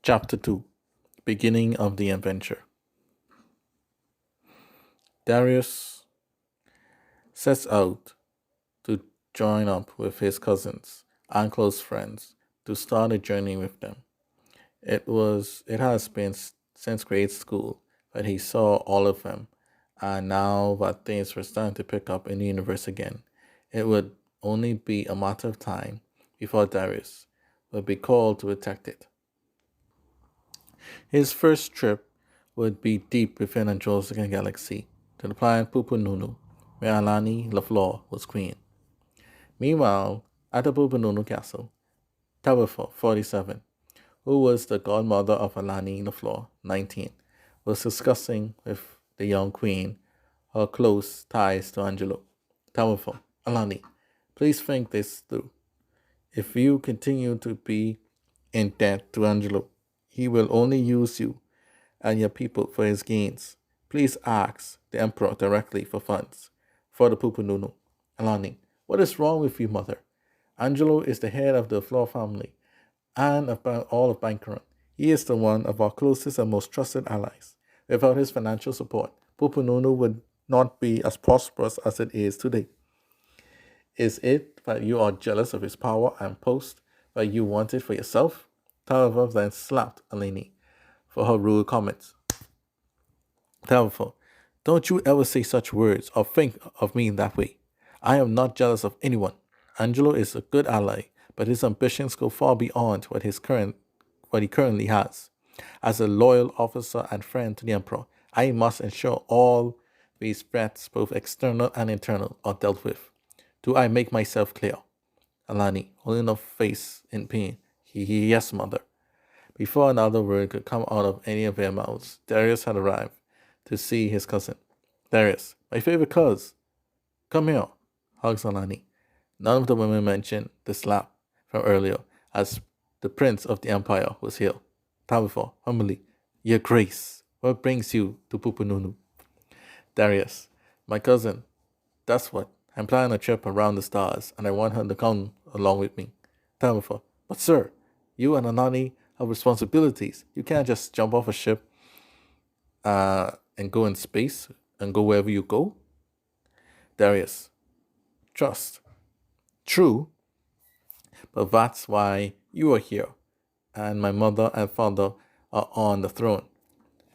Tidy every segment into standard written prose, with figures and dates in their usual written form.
Chapter 2. Beginning of the Adventure. Darius sets out to join up with his cousins and close friends to start a journey with them. It has been since grade school that he saw all of them, and now that things were starting to pick up in the universe again, it would only be a matter of time before Darius would be called to protect it. His first trip would be deep within Andromeda galaxy to the planet Pupununu, where Alani LaFleur was queen. Meanwhile, at the Pupununu castle, Towerful 47, who was the godmother of Alani LaFleur, 19, was discussing with the young queen her close ties to Angelo. Towerful, Alani, please think this through. If you continue to be in debt to Angelo, he will only use you and your people for his gains. Please ask the emperor directly for funds for the Pupununu. Alani, what is wrong with you, mother? Angelo is the head of the Flor family and of all of Bankeron. He is the one of our closest and most trusted allies. Without his financial support, Pupununu would not be as prosperous as it is today. Is it that you are jealous of his power and post that you want it for yourself? However, then slapped Alani for her rude comments. However, don't you ever say such words or think of me in that way. I am not jealous of anyone. Angelo is a good ally, but his ambitions go far beyond what he currently has. As a loyal officer and friend to the emperor, I must ensure all these threats, both external and internal, are dealt with. Do I make myself clear? Alani, holding her face in pain. Yes, mother. Before another word could come out of any of their mouths, Darius had arrived to see his cousin. Darius, my favorite cuz. Come here, hugs Alani. None of the women mentioned the slap from earlier, as the prince of the empire was here. Tabitha, humbly, Your Grace, what brings you to Pupununu? Darius, my cousin, that's what. I'm planning a trip around the stars, and I want her to come along with me. Tabitha, but sir, you and Anani have responsibilities. You can't just jump off a ship and go in space and go wherever you go. Darius, trust. True, but that's why you are here, and my mother and father are on the throne.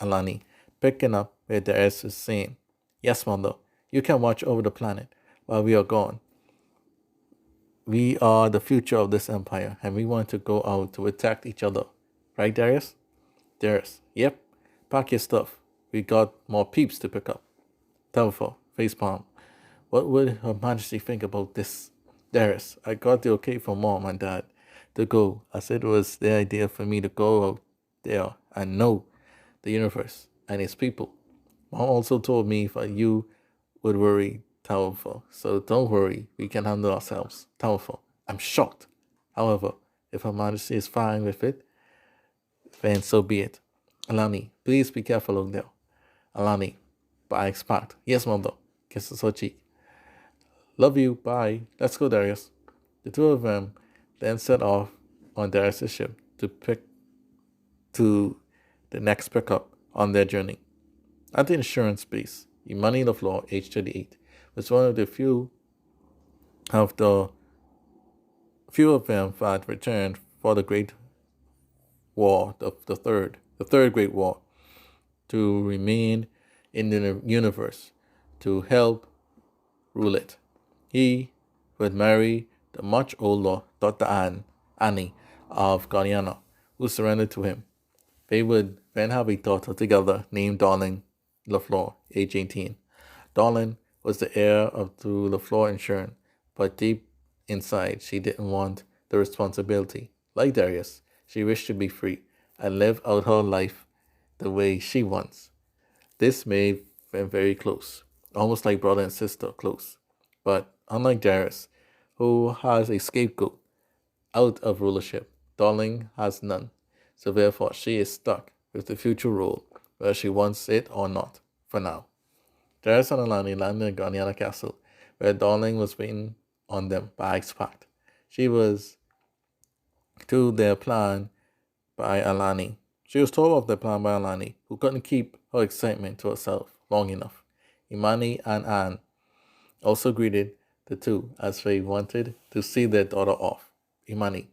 Alani, picking up where Darius is saying, Yes, mother, you can watch over the planet while we are gone. We are the future of this empire, and we want to go out to attack each other. Right, Darius? Darius, yep. Pack your stuff. We got more peeps to pick up. Telephone, facepalm. What would Her Majesty think about this? Darius, I got the okay from Mom and Dad to go, as it was their idea for me to go out there and know the universe and its people. Mom also told me that you would worry, Towerful, so don't worry, we can handle ourselves. Towerful, I'm shocked. However, if Her Majesty is fine with it, then so be it. Alani, please be careful out there. Alani, but I expect. Yes, mother. Kisses her cheek. Love you, bye. Let's go, Darius. The two of them then set off on Darius' ship to the next pickup on their journey. At the insurance base, Imani LaFleur, age 38, was one of the few of them that returned for the Great War, the third Great War, to remain in the universe to help rule it. He would marry the much older Dr. Annie of Guyana, who surrendered to him. They would then have a daughter together named Darling LaFleur, age 18. Darling was the heir of the LaFleur insurance, but deep inside she didn't want the responsibility. Like Darius, she wished to be free and live out her life the way she wants. This made them very close, almost like brother and sister close. But unlike Darius, who has a scapegoat out of rulership, Darling has none. So therefore she is stuck with the future rule, whether she wants it or not, for now. Darius and Alani landed in Guyana Castle, where Darling was waiting on them by Ike's pact. She was to their plan by Alani She was told of the plan by Alani, who couldn't keep her excitement to herself long enough. Imani and Anne also greeted the two as they wanted to see their daughter off. Imani,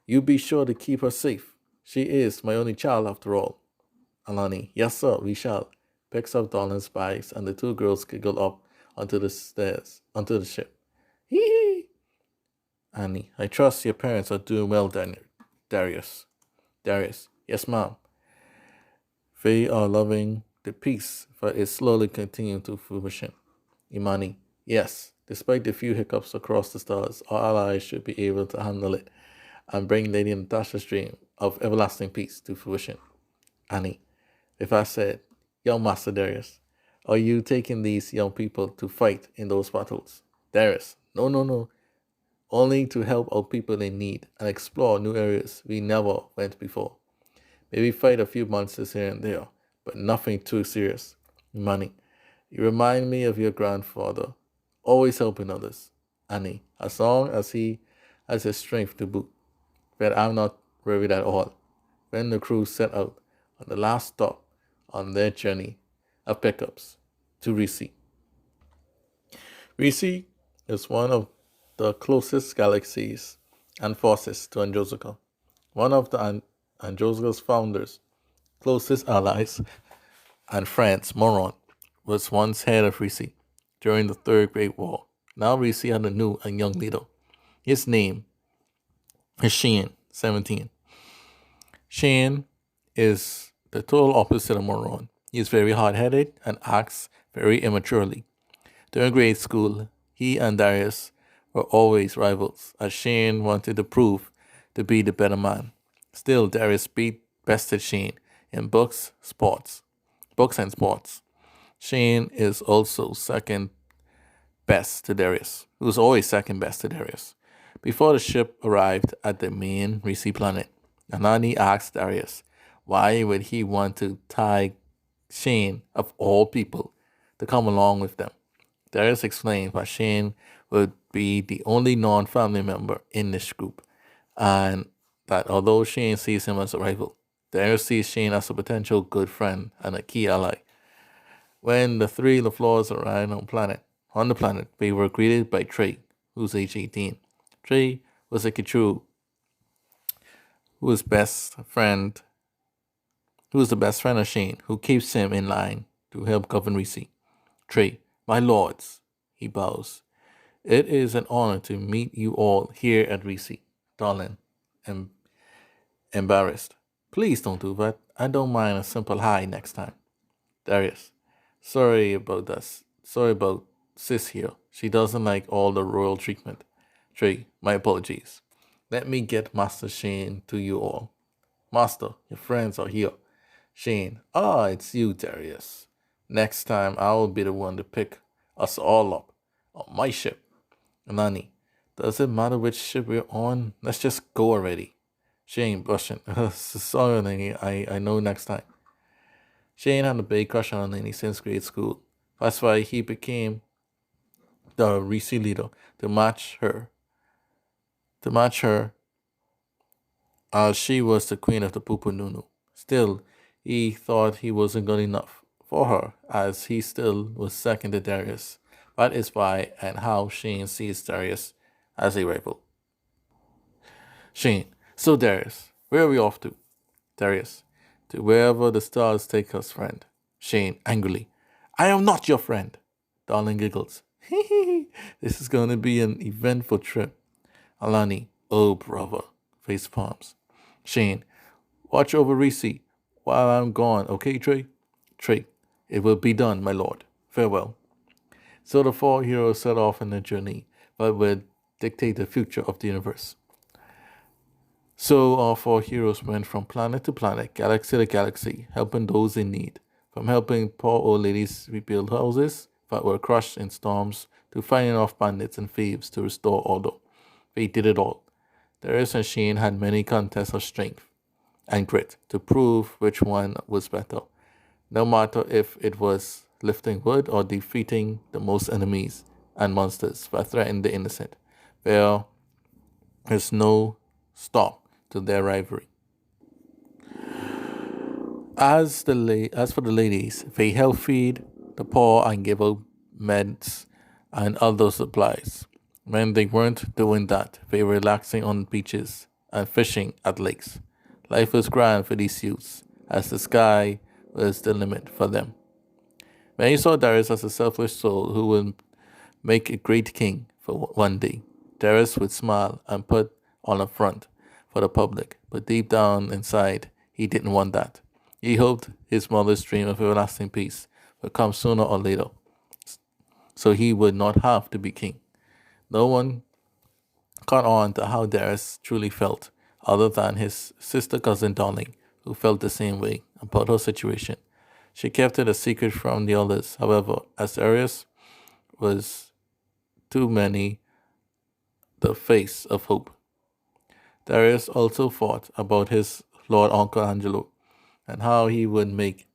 you be sure to keep her safe. She is my only child after all. Alani, yes sir, we shall. Picks up Darlin's bags and the two girls giggle up onto the stairs, onto the ship. Hee hee. Annie, I trust your parents are doing well, Darius. Darius, yes ma'am. They are loving the peace, but it's slowly continuing to fruition. Imani, yes, despite the few hiccups across the stars, our allies should be able to handle it and bring Lady Natasha's dream of everlasting peace to fruition. Annie, if I said, young Master Darius, are you taking these young people to fight in those battles? Darius, no, no, no. Only to help our people in need and explore new areas we never went before. Maybe fight a few monsters here and there, but nothing too serious. Money. You remind me of your grandfather, always helping others. Annie, as long as he has the strength to boot. But I'm not worried at all. When the crew set out on the last stop on their journey of pickups to Risi. Risi is one of the closest galaxies and forces to Androzika. One of the Androzika's founders, closest allies, and friends, Moron, was once head of Risi during the Third Great War. Now Risi had a new and young leader. His name is Sheen, 17. Sheen is the total opposite of Moron. He is very hard-headed and acts very immaturely. During grade school, he and Darius were always rivals, as Shane wanted to prove to be the better man. Still, Darius bested Shane in books and sports. Shane is also second best to Darius, who was always second best to Darius. Before the ship arrived at the main Risi planet, Anani asked Darius why would he want to tie Shane, of all people, to come along with them. Darius explained why Shane would be the only non-family member in this group, and that although Shane sees him as a rival, Darius sees Shane as a potential good friend and a key ally. When the three LaFleurs arrived on the planet, they were greeted by Trey, who's age 18. Trey was a Kichu who was the best friend of Shane, who keeps him in line to help govern Risi. Trey, my lords, he bows. It is an honor to meet you all here at Risi. Darling, embarrassed. Please don't do that. I don't mind a simple hi next time. Darius, sorry about this. Sorry about Sis here. She doesn't like all the royal treatment. Trey, my apologies. Let me get Master Shane to you all. Master, your friends are here. Shane, it's you, Darius. Next time I will be the one to pick us all up on my ship. Nani, does it matter which ship we're on? Let's just go already. Shane, brushing. Sorry, Nani, I know next time. Shane had a big crush on Nani since grade school. That's why he became the Risi leader to match her. As she was the queen of the Pupununu. Still, he thought he wasn't good enough for her, as he still was second to Darius. That is why and how Shane sees Darius as a rival. Shane, so Darius, where are we off to? Darius, to wherever the stars take us, friend. Shane, angrily, I am not your friend. Darling giggles. This is going to be an eventful trip. Alani, oh brother, face palms. Shane, watch over Risi while I'm gone, okay, Trey? Trey, it will be done, my lord. Farewell. So the four heroes set off on a journey that would dictate the future of the universe. So our four heroes went from planet to planet, galaxy to galaxy, helping those in need. From helping poor old ladies rebuild houses that were crushed in storms to fighting off bandits and thieves to restore order. They did it all. Darius and Shane had many contests of strength and grit to prove which one was better, no matter if it was lifting wood or defeating the most enemies and monsters that threatened the innocent. There is no stop to their rivalry. As for the ladies, they help feed the poor and give out meds and other supplies. When they weren't doing that, they were relaxing on beaches and fishing at lakes. Life was grand for these youths, as the sky was the limit for them. Many saw Darius as a selfish soul who would make a great king for one day. Darius would smile and put on a front for the public, but deep down inside, he didn't want that. He hoped his mother's dream of everlasting peace would come sooner or later, so he would not have to be king. No one caught on to how Darius truly felt, other than his sister cousin Darling, who felt the same way about her situation. She kept it a secret from the others, however, as Darius was too many the face of hope. Darius also thought about his Lord Uncle Angelo and how he would make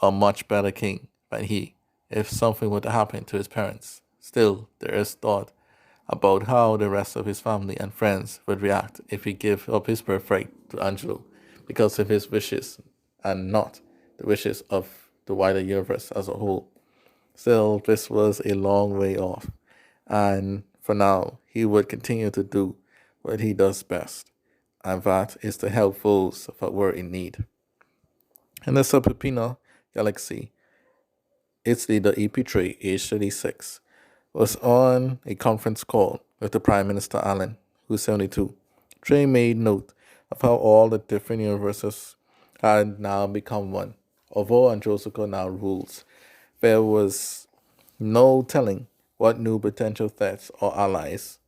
a much better king than he if something were to happen to his parents. Still, Darius thought about how the rest of his family and friends would react if he gave up his birthright to Angelo because of his wishes and not the wishes of the wider universe as a whole. Still, this was a long way off, and for now, he would continue to do what he does best, and that is to help those that were in need. In the Subpina galaxy, its leader, EP3, age 36, was on a conference call with the Prime Minister Allen, who's 72. Trey made note of how all the different universes had now become one. Although Androsico now rules, there was no telling what new potential threats or allies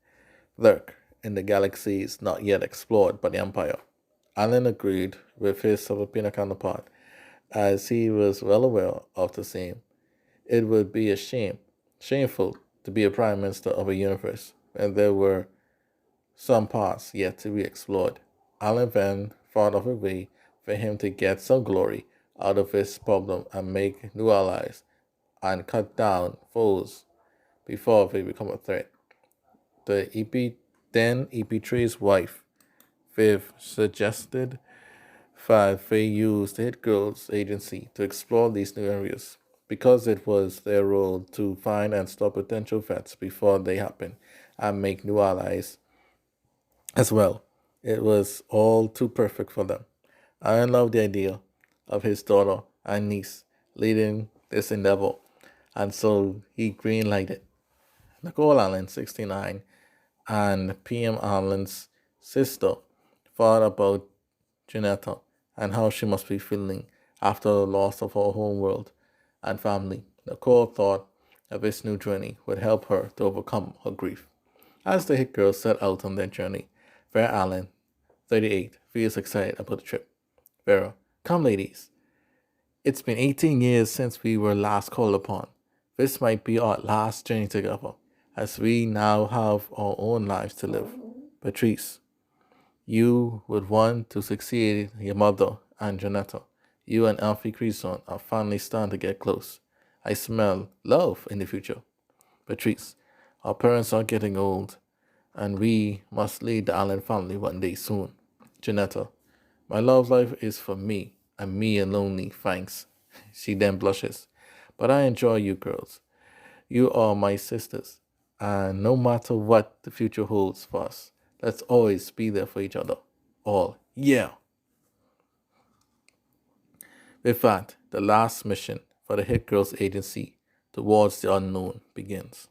lurk in the galaxies not yet explored by the Empire. Allen agreed with his Filipino counterpart, as he was well aware of the same. It would be shameful to be a prime minister of a universe when there were some parts yet to be explored. Allen then thought of a way for him to get some glory out of his problem and make new allies and cut down foes before they become a threat. The EP3's wife, Viv, suggested that they use the Hit Girls agency to explore these new areas because it was their role to find and stop potential threats before they happen and make new allies as well. It was all too perfect for them. I loved the idea of his daughter and niece leading this endeavor, and so he greenlighted it. Nicole Allen, 69, and PM Allen's sister thought about Janetta and how she must be feeling after the loss of her home world and family. Nicole thought that this new journey would help her to overcome her grief. As the Hit Girls set out on their journey, Vera Allen, 38, feels excited about the trip. Vera, come ladies. It's been 18 years since we were last called upon. This might be our last journey together, as we now have our own lives to live. Patrice, you would want to succeed your mother and Janetta. You and Alfie Creason are finally starting to get close. I smell love in the future. Patrice, our parents are getting old, and we must lead the Allen family one day soon. Janetta, my love life is for me, and me alone, thanks. She then blushes. But I enjoy you girls. You are my sisters, and no matter what the future holds for us, let's always be there for each other. All, yeah. With that, the last mission for the Hit Girls agency towards the unknown begins.